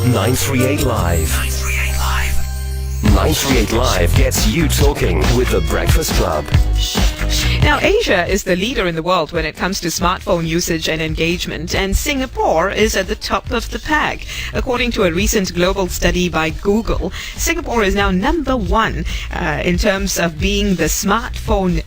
938 Live. 938 Live gets you talking with the Breakfast Club. Now, Asia is the leader in the world when it comes to smartphone usage and engagement, and Singapore is at the top of the pack. According to a recent global study by Google, Singapore is now number one in terms of being the smartphone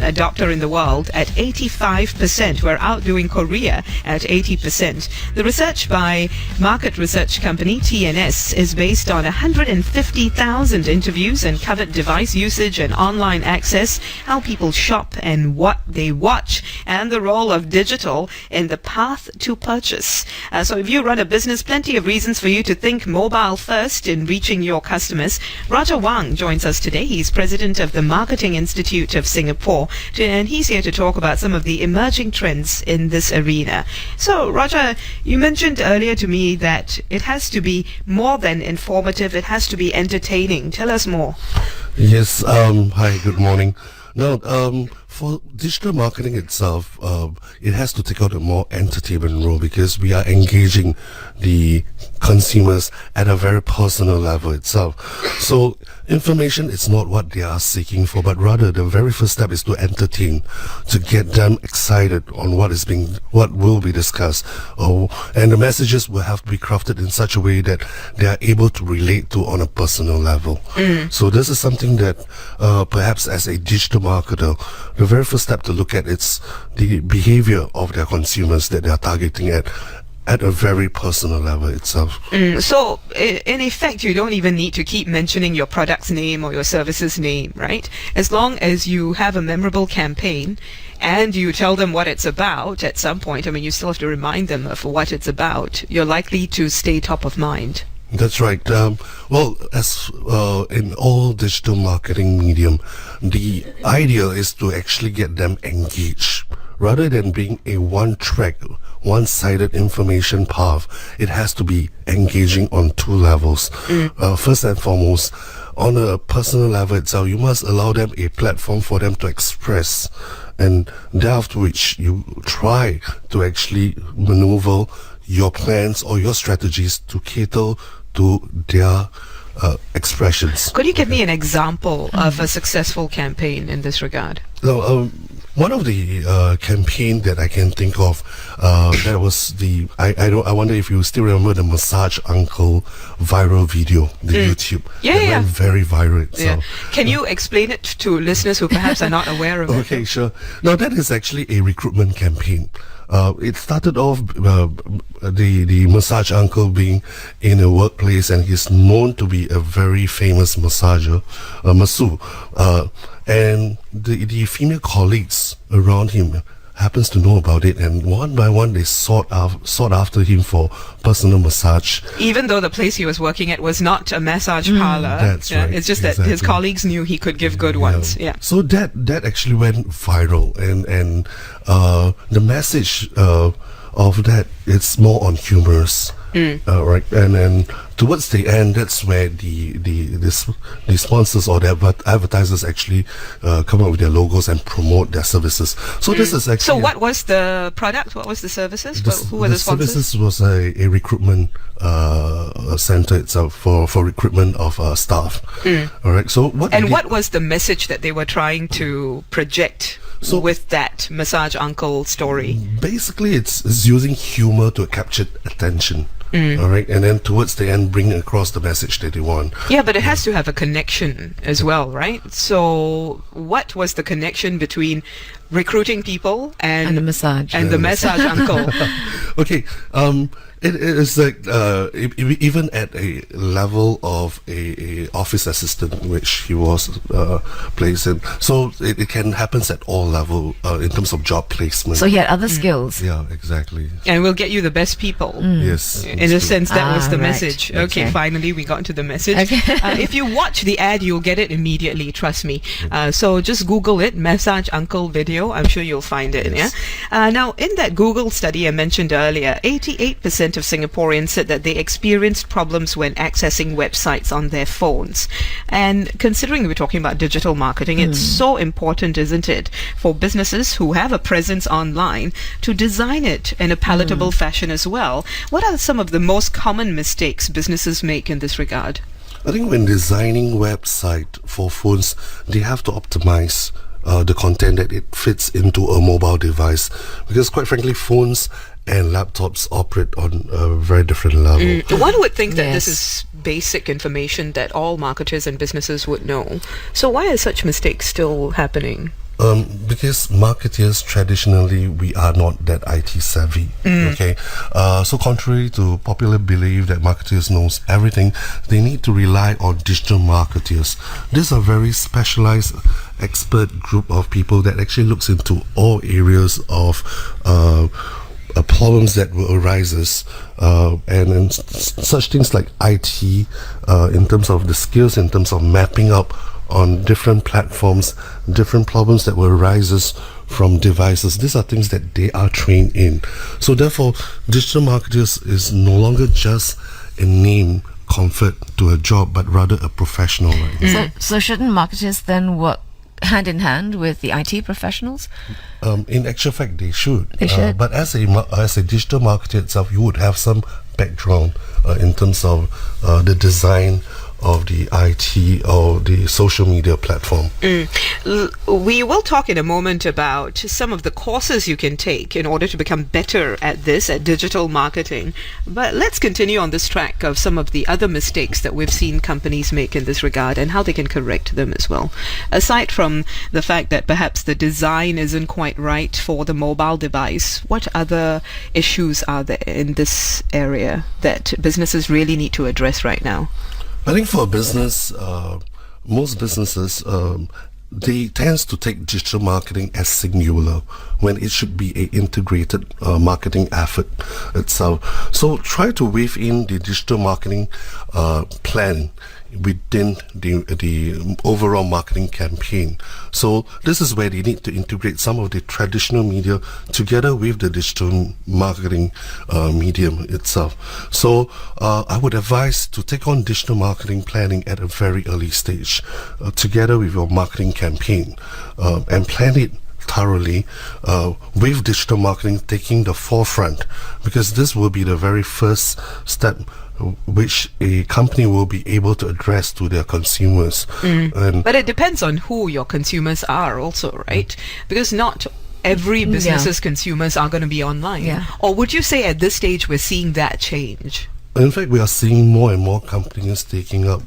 adopter in the world at 85%. We're outdoing Korea at 80%. The research by market research company TNS is based on 150,000 interviews and covered device usage and online access, how people shop and what they watch, and the role of digital in the path to purchase. So if you run a business, plenty of reasons for you to think mobile first in reaching your customers. Wang joins us today. He's president of the Marketing Institute of Singapore, and he's here to talk about some of the emerging trends in this arena. So Roger, you mentioned earlier to me that it has to be more than informative, it has to be entertaining. Tell us more. Yes, hi, good morning. Now, for digital marketing itself, it has to take out a more entertainment role because we are engaging the consumers at a very personal level itself. So information is not what they are seeking for, but rather the very first step is to entertain, to get them excited on what will be discussed. And the messages will have to be crafted in such a way that they are able to relate to on a personal level. So this is something that perhaps as a digital marketer, the very first step to look at is the behavior of their consumers that they are targeting at a very personal level itself. So in effect, you don't even need to keep mentioning your product's name or your service's name, right? As long as you have a memorable campaign and you tell them what it's about at some point, I mean, you still have to remind them of what it's about, you're likely to stay top of mind. That's right. Well, as in all digital marketing medium, the idea is to actually get them engaged. Rather than being a one-track, one-sided information path, it has to be engaging on two levels. First and foremost, on a personal level itself, you must allow them a platform for them to express, and thereafter which you try to actually maneuver your plans or your strategies to cater to their expressions. Could you give me an example of a successful campaign in this regard? One of the campaign that I can think of, that was the I wonder if you still remember the massage uncle viral video, the YouTube. It went very viral itself. Can you explain it to listeners who perhaps are not aware of it? Okay, sure. Now that is actually a recruitment campaign. It started off the massage uncle being in a workplace, and he's known to be a very famous massager, masseur. And the female colleagues around him happens to know about it, and one by one they sought after him for personal massage. Even though the place he was working at was not a massage parlor. That's right. It's just that his colleagues knew he could give good ones. Yeah. So that actually went viral, and the message of that, it's more on humorous. Right, and then towards the end, that's where the sponsors or the advertisers actually come up with their logos and promote their services. So this is actually. So what was the product? What was the services? Who were the sponsors? Services was a recruitment center itself for recruitment of staff. All right. So what was the message that they were trying to project? So with that massage uncle story, basically it's using humor to capture attention. All right, and then towards the end, bring across the message that they want. Yeah, but it has to have a connection as well, right? So, what was the connection between recruiting people and the massage uncle? Okay, it is like even at a level of a office assistant, which he was placed in. So it can happen at all level in terms of job placement. So he had other skills. Yeah, exactly. And we'll get you the best people. Yes. In a sense, that was the message. Okay, finally we got to the message. Okay. If you watch the ad, you'll get it immediately. Trust me. So just Google it, massage uncle video. I'm sure you'll find it. Yes. Yeah. Now, in that Google study I mentioned earlier, 88% of Singaporeans said that they experienced problems when accessing websites on their phones. And considering we're talking about digital marketing, it's so important, isn't it, for businesses who have a presence online to design it in a palatable fashion as well. What are some of the most common mistakes businesses make in this regard? I think when designing website for phones, they have to optimize the content that it fits into a mobile device, because quite frankly, phones and laptops operate on a very different level. One would think that this Yes. is basic information that all marketers and businesses would know. So why are such mistakes still happening? Because marketers traditionally, we are not that IT savvy. Okay, so contrary to popular belief that marketers knows everything, they need to rely on digital marketers. These are very specialized expert group of people that actually looks into all areas of problems that will arises, and such things like IT, in terms of the skills, in terms of mapping up on different platforms, different problems that will arises from devices. These are things that they are trained in. So therefore, digital marketers is no longer just a name conferred to a job, but rather a professional. Right? So shouldn't marketers then work hand in hand with the IT professionals? In actual fact, they should. They should. But as a digital marketer itself, you would have some background in terms of the design of the IT or the social media platform. We will talk in a moment about some of the courses you can take in order to become better at this, at digital marketing. But let's continue on this track of some of the other mistakes that we've seen companies make in this regard and how they can correct them as well. Aside from the fact that perhaps the design isn't quite right for the mobile device, what other issues are there in this area that businesses really need to address right now? I think for a business, most businesses, they tends to take digital marketing as singular when it should be a integrated marketing effort itself. So try to weave in the digital marketing plan within the overall marketing campaign. So this is where they need to integrate some of the traditional media together with the digital marketing medium itself. So I would advise to take on digital marketing planning at a very early stage, together with your marketing campaign, and plan it thoroughly, with digital marketing taking the forefront, because this will be the very first step which a company will be able to address to their consumers. But it depends on who your consumers are also, right? Because not every business's consumers are going to be online. Yeah. Or would you say at this stage we're seeing that change? In fact, we are seeing more and more companies taking up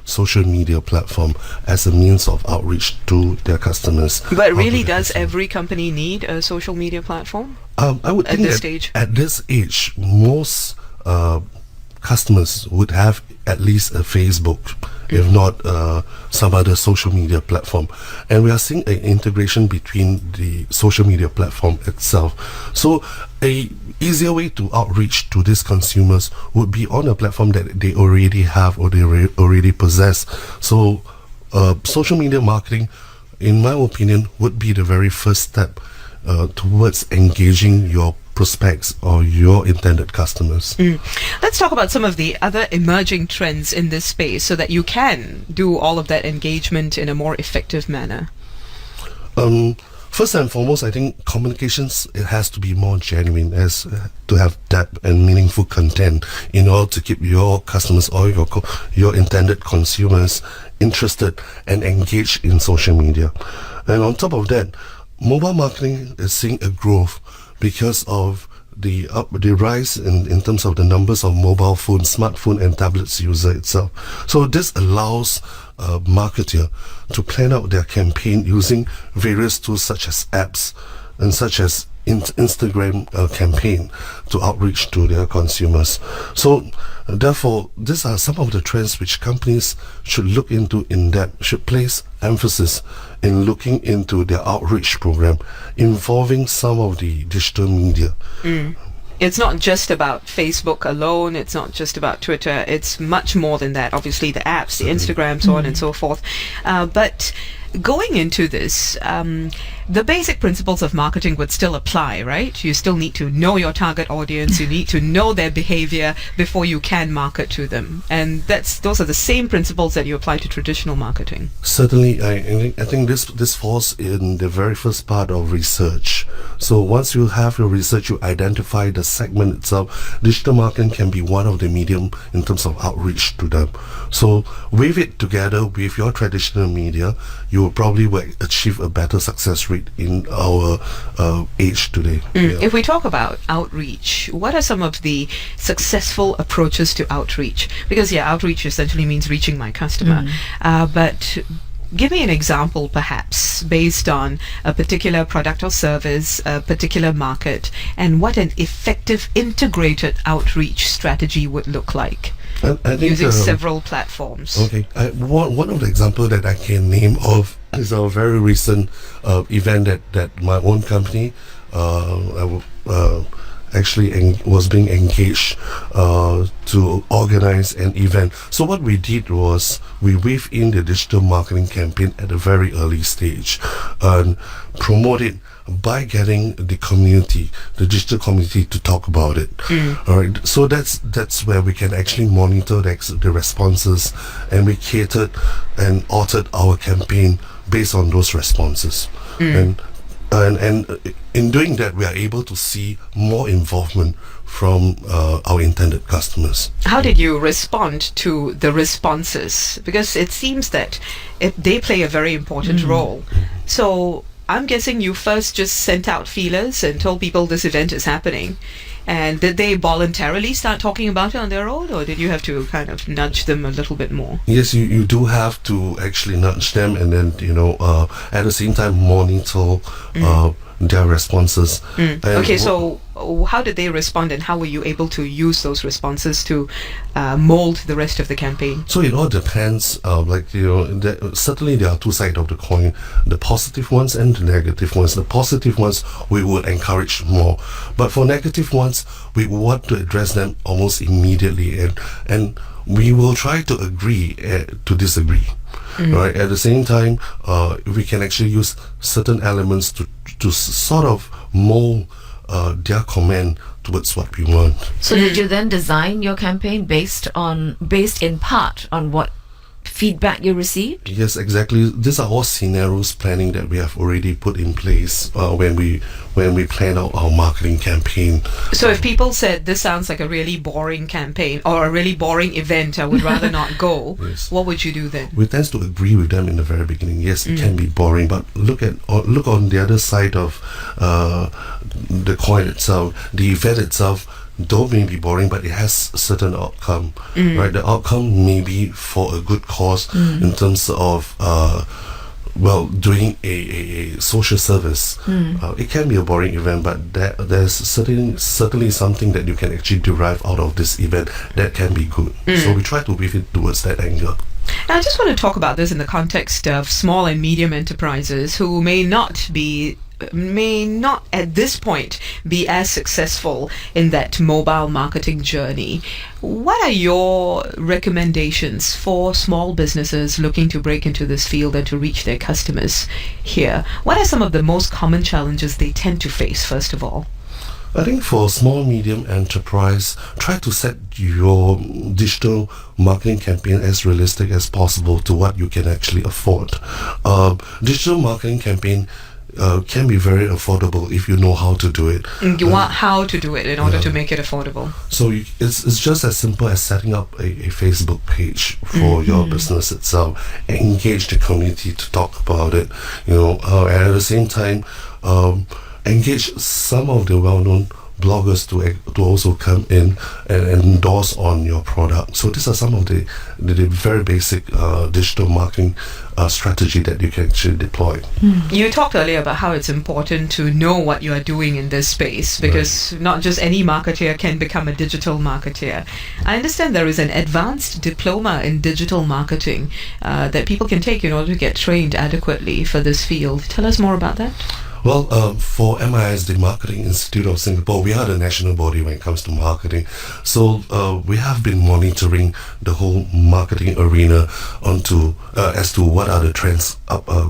social media platform as a means of outreach to their customers. But really, does every company need a social media platform? I would at think this that stage? at this age, most customers would have at least a Facebook, if not some other social media platform. And we are seeing an integration between the social media platform itself. So a easier way to outreach to these consumers would be on a platform that they already have or they already possess. So social media marketing, in my opinion, would be the very first step towards engaging your prospects or your intended customers. Let's talk about some of the other emerging trends in this space so that you can do all of that engagement in a more effective manner. First and foremost, I think communications, it has to be more genuine, as to have depth and meaningful content in order to keep your customers or your intended consumers interested and engaged in social media. And on top of that, mobile marketing is seeing a growth because of the rise in terms of the numbers of mobile phones, smartphone and tablets user itself. So this allows a marketer to plan out their campaign using various tools such as apps and such as Instagram campaign to outreach to their consumers. So therefore, these are some of the trends which companies should look into in depth, should place emphasis in looking into their outreach program involving some of the digital media. It's not just about Facebook alone, it's not just about Twitter, it's much more than that. Obviously the apps, the Instagram, so on and so forth. But going into this, the basic principles of marketing would still apply, right? You still need to know your target audience. You need to know their behavior before you can market to them. And those are the same principles that you apply to traditional marketing. Certainly, I think this falls in the very first part of research. So once you have your research, you identify the segment itself. Digital marketing can be one of the medium in terms of outreach to them. So with it together with your traditional media, you will probably achieve a better success rate in our age today. If we talk about outreach, what are some of the successful approaches to outreach? Because outreach essentially means reaching my customer. But give me an example, perhaps, based on a particular product or service, a particular market, and what an effective integrated outreach strategy would look like. I think, using several platforms. Okay. One of the examples that I can name of is a very recent event that my own company actually was being engaged to organize an event. So what we did was we weaved in the digital marketing campaign at a very early stage and promote it by getting the community, the digital community, to talk about it. All right. So that's where we can actually monitor the responses, and we catered and altered our campaign based on those responses. And in doing that, we are able to see more involvement from our intended customers. How did you respond to the responses? Because it seems that they play a very important role. So I'm guessing you first just sent out feelers and told people this event is happening. And did they voluntarily start talking about it on their own, or did you have to kind of nudge them a little bit more? Yes, you do have to actually nudge them, and then at the same time monitor their responses. Okay, so how did they respond, and how were you able to use those responses to mold the rest of the campaign? So it all depends. Certainly there are two sides of the coin: the positive ones and the negative ones. The positive ones we would encourage more, but for negative ones we want to address them almost immediately, and we will try to agree to disagree. Right. At the same time, we can actually use certain elements to sort of mold their comment towards what we want. So did you then design your campaign based in part on what feedback you received? Yes, exactly. These are all scenarios planning that we have already put in place when we plan out our marketing campaign. So if people said this sounds like a really boring campaign or a really boring event, I would rather not go, Yes. What would you do then? We tend to agree with them in the very beginning. Yes, it can be boring, but look on the other side of the coin itself. The event itself, though may be boring, but it has a certain outcome, right? The outcome may be for a good cause in terms of doing a social service. It can be a boring event, but there's certainly something that you can actually derive out of this event that can be good. So we try to weave it towards that angle. Now, I just want to talk about this in the context of small and medium enterprises who may not at this point be as successful in that mobile marketing journey. What are your recommendations for small businesses looking to break into this field and to reach their customers here? What are some of the most common challenges they tend to face, first of all? I think for small medium enterprise, try to set your digital marketing campaign as realistic as possible to what you can actually afford. Digital marketing campaign can be very affordable if you know how to do it. You want how to do it in order to make it affordable. So it's just as simple as setting up a Facebook page for your business itself. Engage the community to talk about it. And at the same time, engage some of the well-known bloggers to also come in and endorse on your product. So these are some of the very basic digital marketing strategy that you can actually deploy. You talked earlier about how it's important to know what you are doing in this space, because not just any marketeer can become a digital marketeer. I understand there is an advanced diploma in digital marketing that people can take in order to get trained adequately for this field. Tell us more about that. Well, for MIS, the Marketing Institute of Singapore, we are the national body when it comes to marketing. So we have been monitoring the whole marketing arena as to what are the trends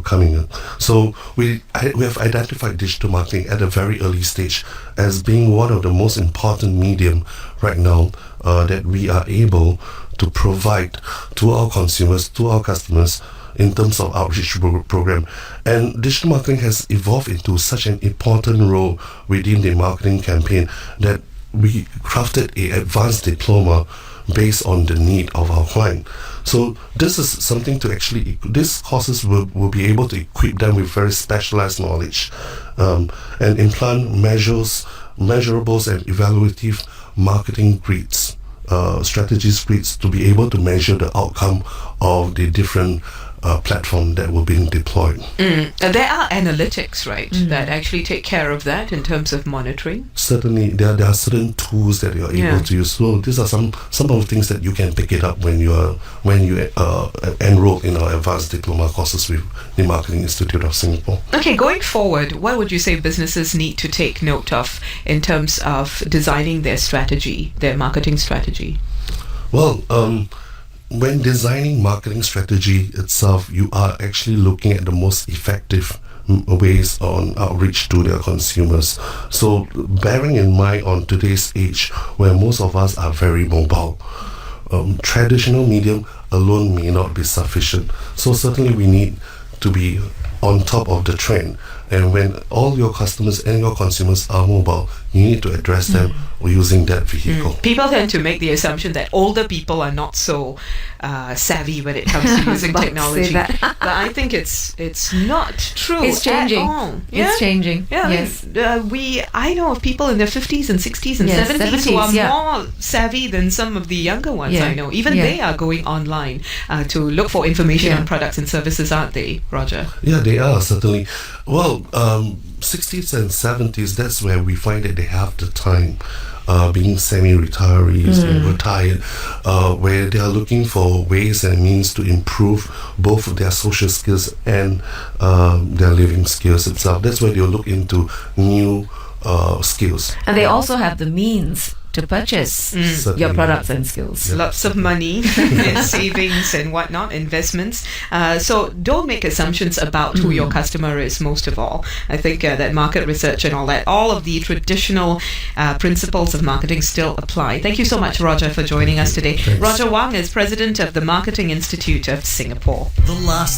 coming. So we have identified digital marketing at a very early stage as being one of the most important medium right now that we are able to provide to our consumers, to our customers, in terms of outreach program. And digital marketing has evolved into such an important role within the marketing campaign that we crafted an advanced diploma based on the need of our client. So this is something these courses will be able to equip them with very specialized knowledge and implant measurables and evaluative marketing grids, strategies grids to be able to measure the outcome of the different platform that were being deployed. There are analytics, right, that actually take care of that in terms of monitoring? Certainly, there are certain tools that you're able to use. So these are some of the things that you can pick it up when you enroll in our advanced diploma courses with the Marketing Institute of Singapore. Okay, going forward, what would you say businesses need to take note of in terms of designing their strategy, their marketing strategy? Well, when designing marketing strategy itself, you are actually looking at the most effective ways on outreach to their consumers. So bearing in mind on today's age where most of us are very mobile, traditional medium alone may not be sufficient. So certainly we need to be on top of the trend. And when all your customers and your consumers are mobile, you need to address them using that vehicle. People tend to make the assumption that older people are not so savvy when it comes to using technology. But I think it's not true. It's changing. At all. It's changing. Yeah, yes. I know of people in their 50s and 60s and 70s who are more savvy than some of the younger ones I know. Even they are going online to look for information on products and services, aren't they, Roger? Yeah, they are, certainly. Well, 60s and 70s, that's where we find that they have the time, being semi-retirees and retired, where they are looking for ways and means to improve both their social skills and their living skills itself. That's where they'll look into new skills. And they also have the means to purchase your products and skills. Lots of money and savings and whatnot, investments. So don't make assumptions about who your customer is, most of all. I think that market research and all of the traditional principles of marketing still apply. Thank you so much, Roger, for joining us today. Thanks. Roger Wang is president of the Marketing Institute of Singapore. The last